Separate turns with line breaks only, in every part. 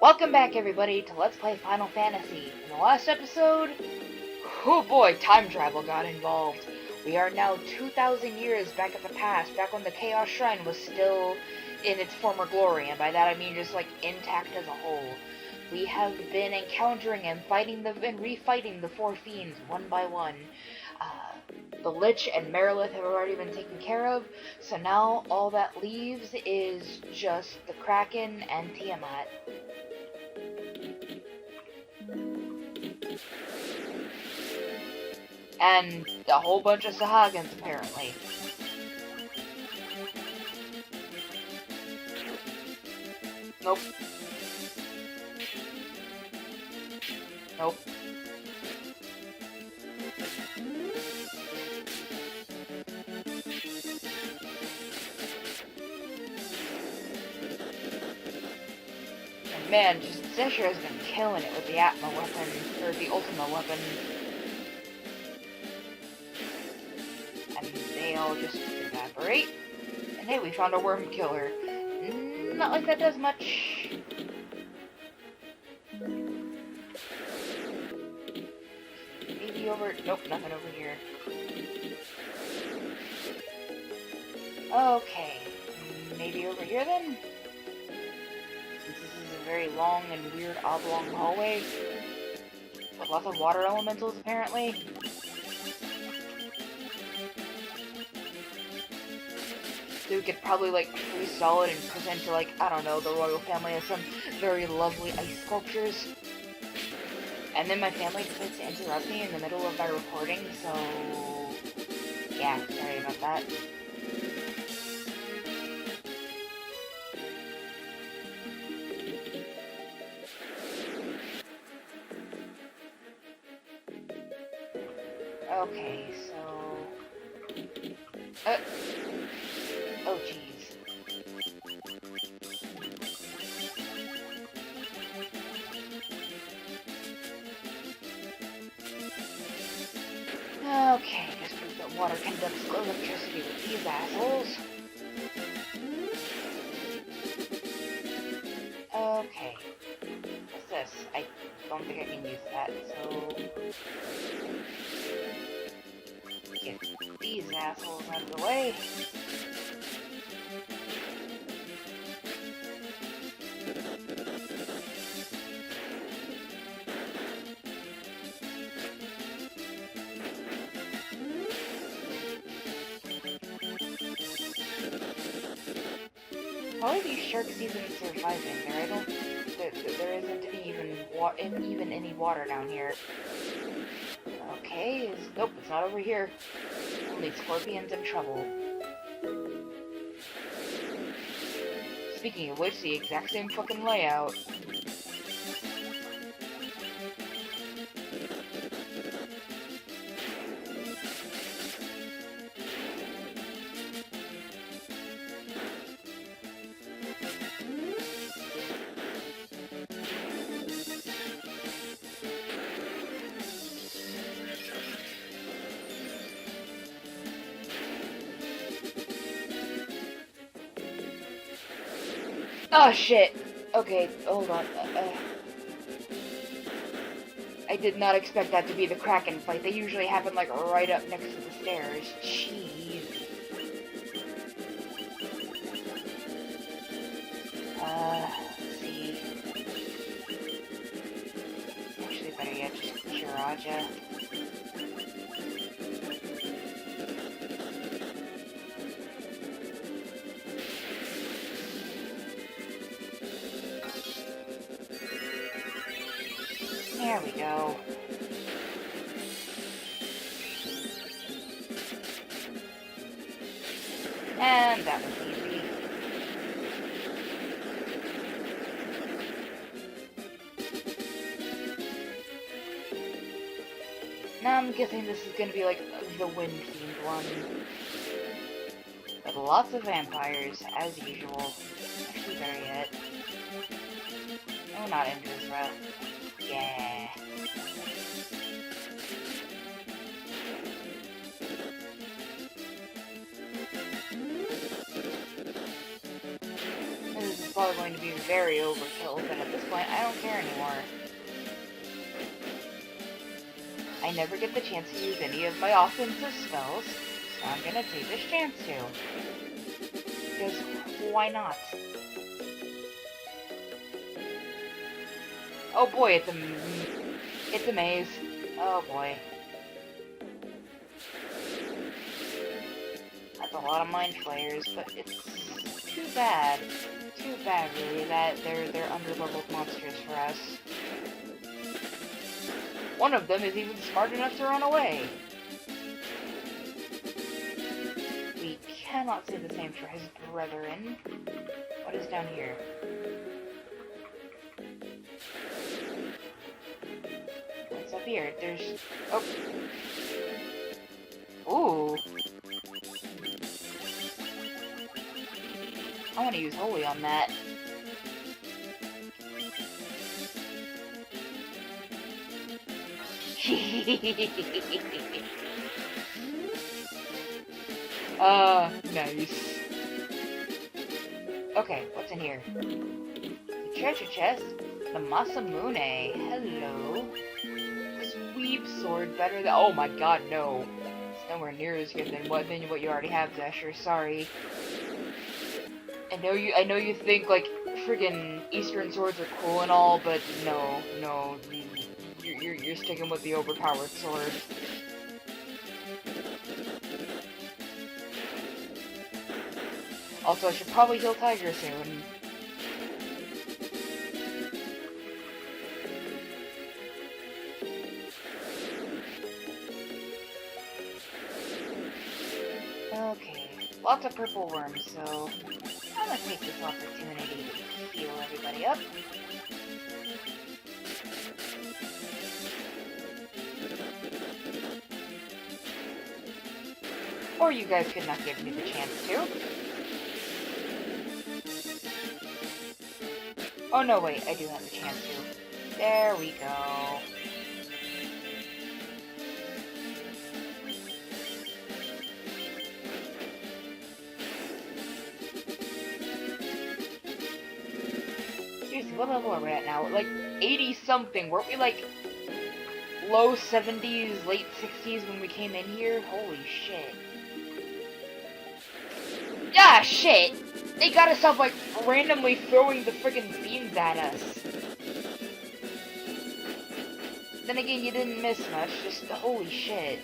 Welcome back, everybody, to Let's Play Final Fantasy. In the last episode, oh boy, time travel got involved. We are now 2,000 years back at the past, back when the Chaos Shrine was still in its former glory, and by that I mean just, like, intact as a whole. We have been encountering and refighting the four fiends one by one. The Lich and Merilith have already been taken care of, so now all that leaves is just the Kraken and Tiamat. And a whole bunch of Sahagins, apparently. Nope. Nope. And man, just Zesher has been killing it with the Atma weapon, or the Ultima weapon. And they all just evaporate. And hey, we found a worm killer. Not like that does much. Maybe over... Nope, nothing over here. Okay. Maybe over here then? Since this is a very long and weird oblong hallway. With lots of water elementals, apparently. So we could probably, like, freestyle it and present to, like, I don't know, the royal family as some very lovely ice sculptures. And then my family decides to interrupt me in the middle of my recording, so... yeah, sorry about that. Okay, so... oh, jeez. Okay, guess prove that water conducts electricity with these assholes. Okay. What's this? I don't think I can use that, so... get these assholes out of the way. How are these sharks even surviving? There isn't even any water down here. Okay, nope, it's not over here. Only scorpions in trouble. Speaking of which, the exact same fucking layout. Oh shit! Okay, hold on. I did not expect that to be the Kraken fight. They usually happen, like, right up next to the stairs. Jeez. Let's see. Actually, better yet, just Shiraja. There we go. And that was easy. Now I'm guessing this is gonna be like the Wind Fiend one. With lots of vampires, as usual. Actually, better yet. Oh, not Indra's Wrath. Yeah. This is probably going to be very overkill, but at this point, I don't care anymore. I never get the chance to use any of my offensive spells, so I'm gonna take this chance to. Because why not? Oh boy, it's a maze. Oh boy. That's a lot of mind flayers, but it's too bad. Too bad, really, that they're under-leveled monsters for us. One of them is even smart enough to run away. We cannot say the same for his brethren. What is down here? What's up here? There's... oh. Ooh. I want to use Holy on that. Nice. Okay, what's in here? The treasure chest. The Masamune. Hello. Sweep sword better than... oh my god, no. It's nowhere near as good than what you already have, Zasher. Sorry. I know you think, like, friggin' Eastern swords are cool and all, but no. You're sticking with the overpowered sword. Also, I should probably heal Tiger soon. Okay, lots of purple worms, so I'm gonna take this opportunity to heal everybody up. Or you guys could not give me the chance to. Oh no, wait, I do have the chance to. There we go. Seriously, what level are we at now? Like 80 something. Weren't we like low 70s, late 60s when we came in here? Holy shit. Ah, shit! They got us off, like, randomly throwing the friggin' beams at us. Then again, you didn't miss much, just holy shit.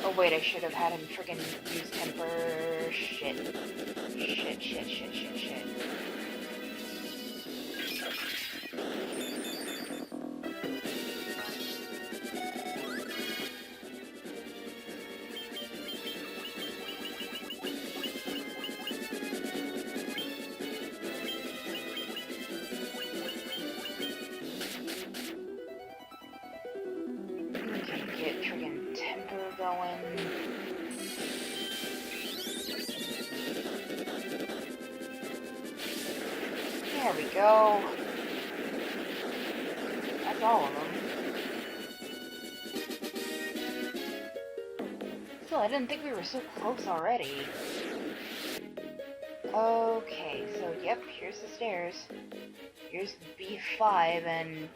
Oh wait, I should have had him friggin' use temper. Shit. Shit. Get friggin' temper going. There we go. That's all of them. Still, I didn't think we were so close already. Okay, so yep, here's the stairs. Here's B5, and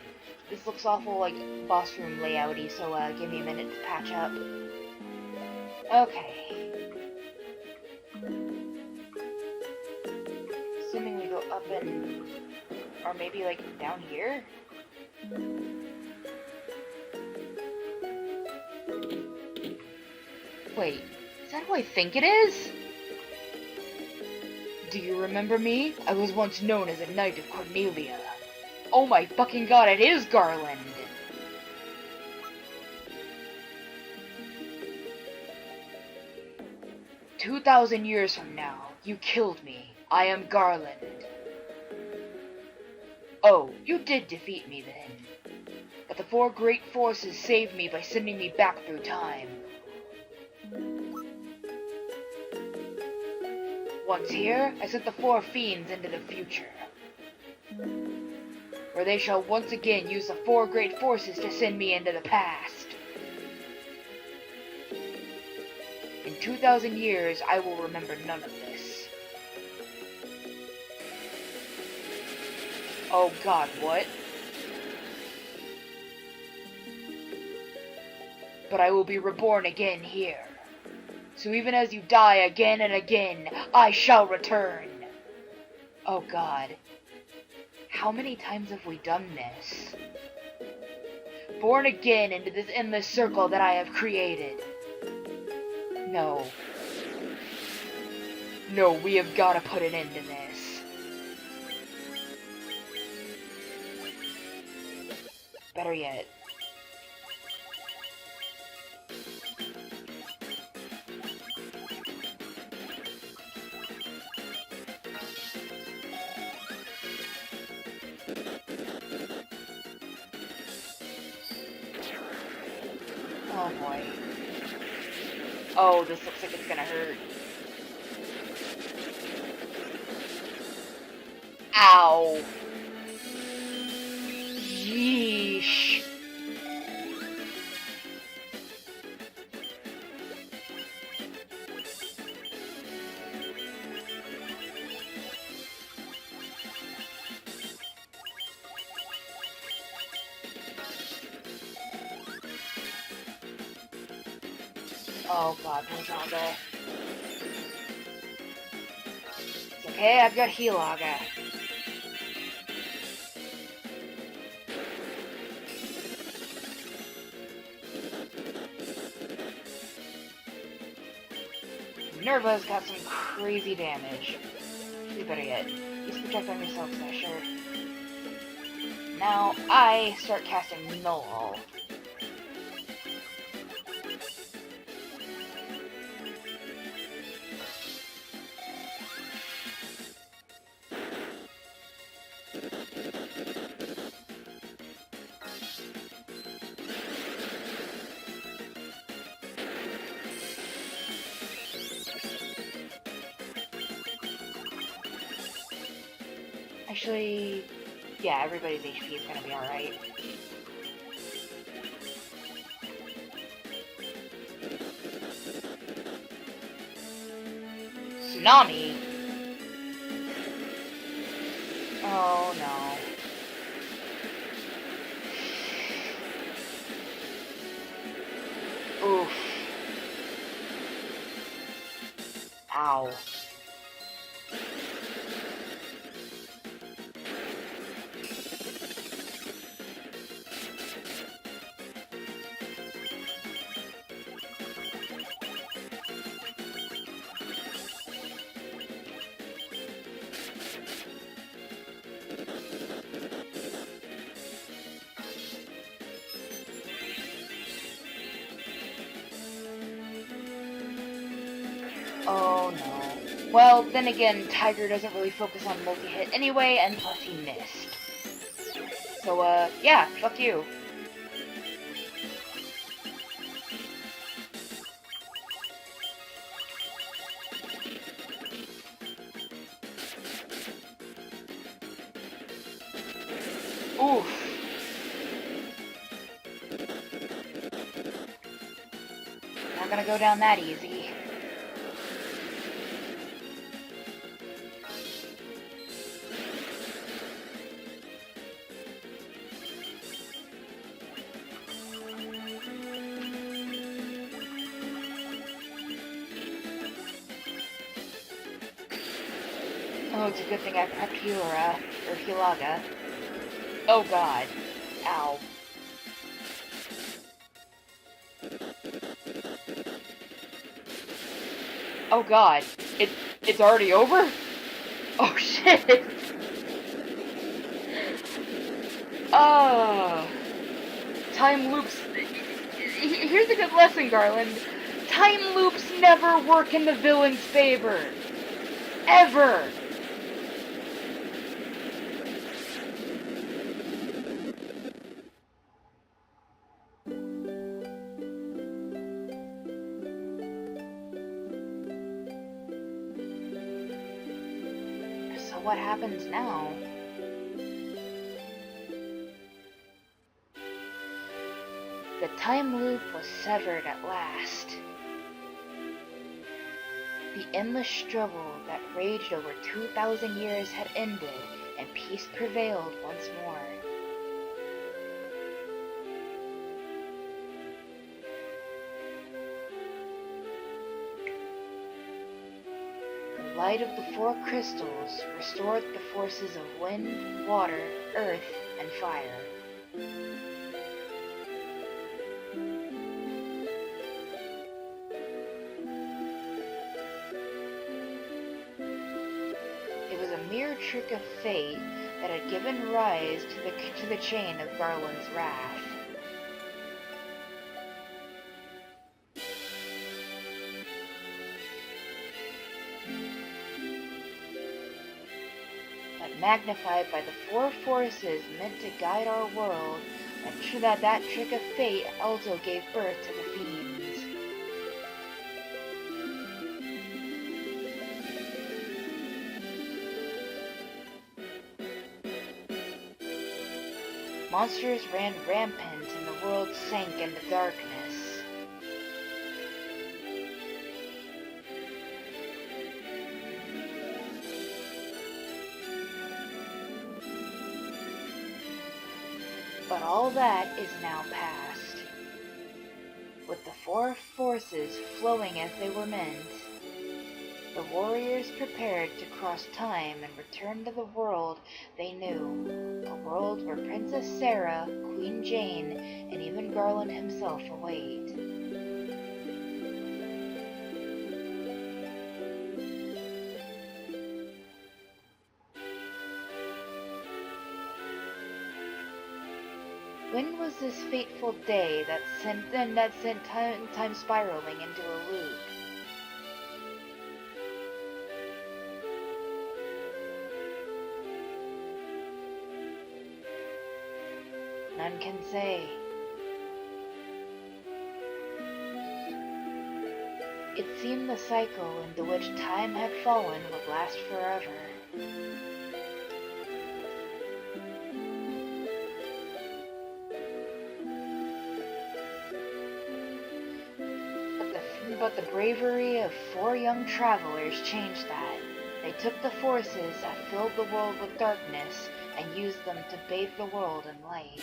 this looks awful, like, boss room layouty, so give me a minute to patch up. Okay. Assuming we go up and... or maybe, like, down here? Wait, is that who I think it is? Do you remember me? I was once known as a Knight of Cornelia. Oh my fucking god, it is Garland! 2,000 years from now, you killed me. I am Garland. Oh, you did defeat me then. But the four great forces saved me by sending me back through time. Once here, I sent the four fiends into the future. where they shall once again use the four great forces to send me into the past. In 2,000 years, I will remember none of this. Oh god, what? But I will be reborn again here. So even as you die again and again, I shall return. Oh god. How many times have we done this? Born again into this endless circle that I have created. No. No, we have got to put an end to this. Better yet. Oh boy. Oh, this looks like it's gonna hurt. Ow. Yeesh. Oh god, please not die. It's okay, I've got Healaga. Nerva's got some crazy damage. Actually, better yet, use Protect on yourself, Sasher. Now, I start casting Null. Actually, yeah, everybody's HP is gonna be alright. Tsunami? Oh no. Oof. Ow. Oh no. Well, then again, Tiger doesn't really focus on multi-hit anyway, and plus he missed. So, yeah, fuck you. Oof. Not gonna go down that easy. Oh, it's a good thing I prepped Healaga. Oh god. Ow. Oh god. It's already over? Oh shit. Time loops. Here's a good lesson, Garland. Time loops never work in the villain's favor. Ever. So what happens now? The time loop was severed at last. The endless struggle that raged over 2,000 years had ended, and peace prevailed once more. The light of the four crystals restored the forces of wind, water, earth, and fire. It was a mere trick of fate that had given rise to the chain of Garland's wrath. But magnified by the four forces meant to guide our world, that trick of fate also gave birth to the fiends. Monsters ran rampant and the world sank into darkness. But all that is now past. With the four forces flowing as they were meant, the warriors prepared to cross time and return to the world they knew, a world where Princess Sarah, Queen Jane, and even Garland himself await. When was this fateful day that sent time spiraling into a loop? None can say. It seemed the cycle into which time had fallen would last forever. But the bravery of four young travelers changed that. They took the forces that filled the world with darkness and used them to bathe the world in light.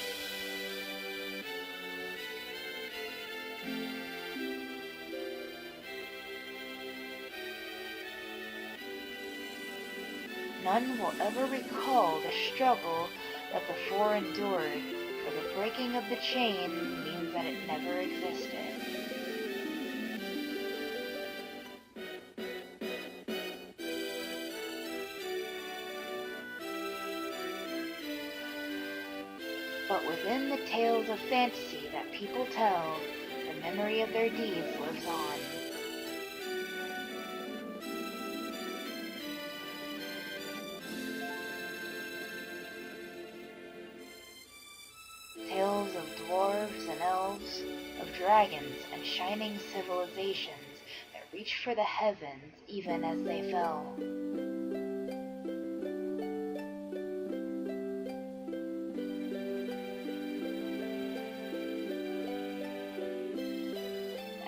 None will ever recall the struggle that the four endured, for the breaking of the chain means that it never existed. But within the tales of fantasy that people tell, the memory of their deeds lives on. Tales of dwarves and elves, of dragons and shining civilizations that reached for the heavens even as they fell.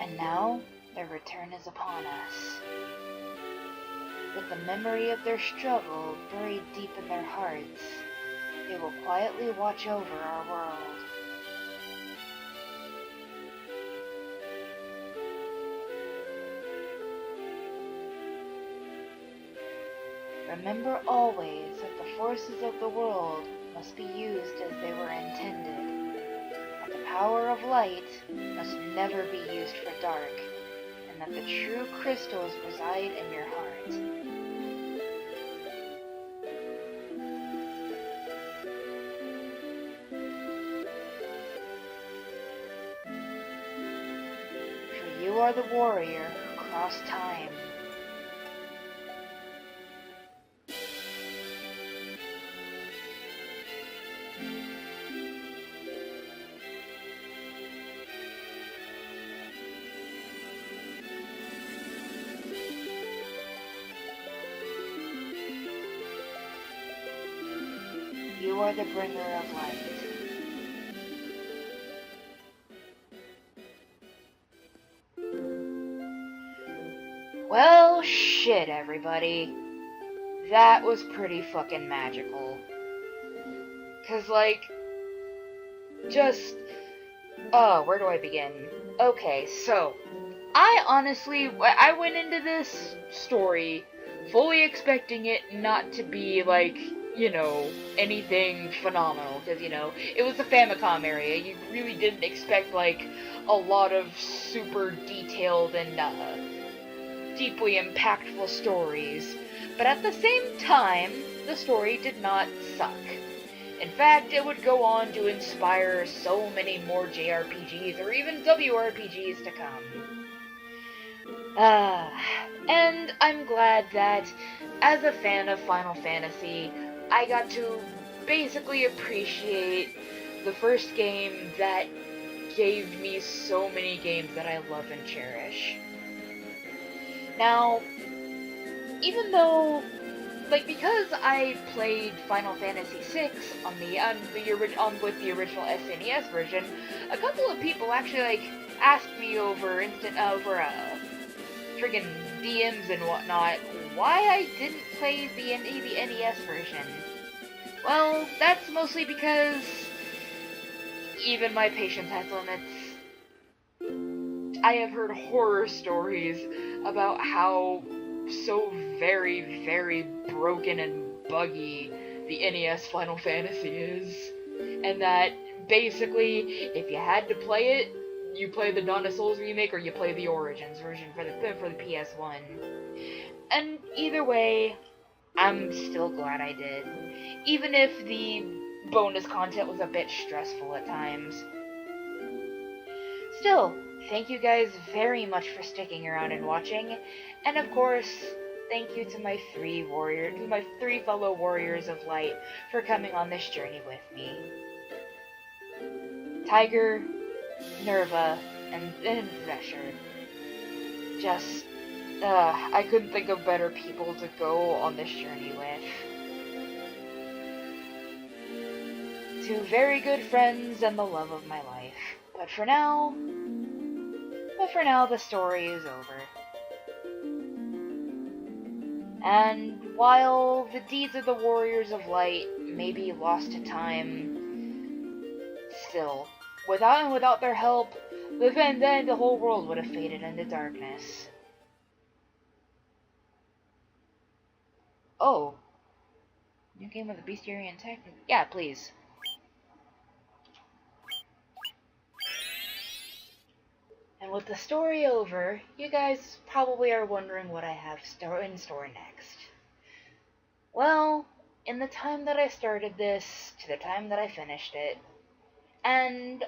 And now, their return is upon us. With the memory of their struggle buried deep in their hearts, they will quietly watch over our world. Remember always that the forces of the world must be used as they were intended, that the power of light must never be used for dark, and that the true crystals reside in your heart. For you are the warrior who crossed time. You are the bringer of light. shit, everybody. That was pretty fucking magical. Cause, like, just... where do I begin? Okay, so, I went into this story fully expecting it not to be, like, you know, anything phenomenal, because, you know, it was the Famicom area. You really didn't expect, like, a lot of super detailed and, deeply impactful stories. But at the same time, the story did not suck. In fact, it would go on to inspire so many more JRPGs or even WRPGs to come. And I'm glad that, as a fan of Final Fantasy, I got to basically appreciate the first game that gave me so many games that I love and cherish. Now, even though, like, because I played Final Fantasy VI with the original SNES version, a couple of people actually, like, asked me over friggin' DMs and whatnot why I didn't play the NES version. Well, that's mostly because even my patience has limits. I have heard horror stories about how so very, very broken and buggy the NES Final Fantasy is. And that, basically, if you had to play it, you play the Dawn of Souls remake or you play the Origins version for the PS1. And either way, I'm still glad I did. Even if the bonus content was a bit stressful at times. Still, thank you guys very much for sticking around and watching, and of course, thank you to my three fellow warriors of light for coming on this journey with me. Tiger, Nerva, and Thresher. Just, I couldn't think of better people to go on this journey with. Two very good friends and the love of my life. But for now, the story is over. And while the deeds of the Warriors of Light may be lost to time, still, without their help, then the whole world would have faded into darkness. Oh. New game of the Bestiarian Tech? Yeah, please. And with the story over, you guys probably are wondering what I have in store next. Well, in the time that I started this, to the time that I finished it, and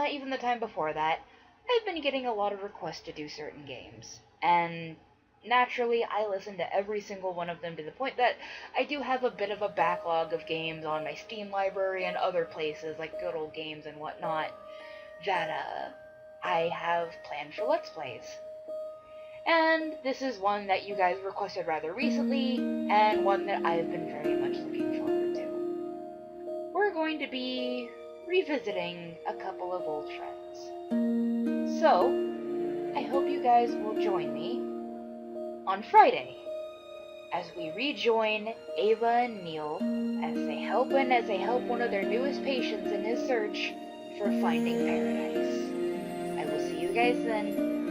even the time before that, I've been getting a lot of requests to do certain games. And naturally, I listen to every single one of them to the point that I do have a bit of a backlog of games on my Steam library and other places, like Good Old Games and whatnot, that, I have planned for Let's Plays. And this is one that you guys requested rather recently, and one that I've been very much looking forward to. We're going to be revisiting a couple of old friends. So, I hope you guys will join me on Friday as we rejoin Ava and Neil as they help one of their newest patients in his search for finding paradise. I will see you guys then.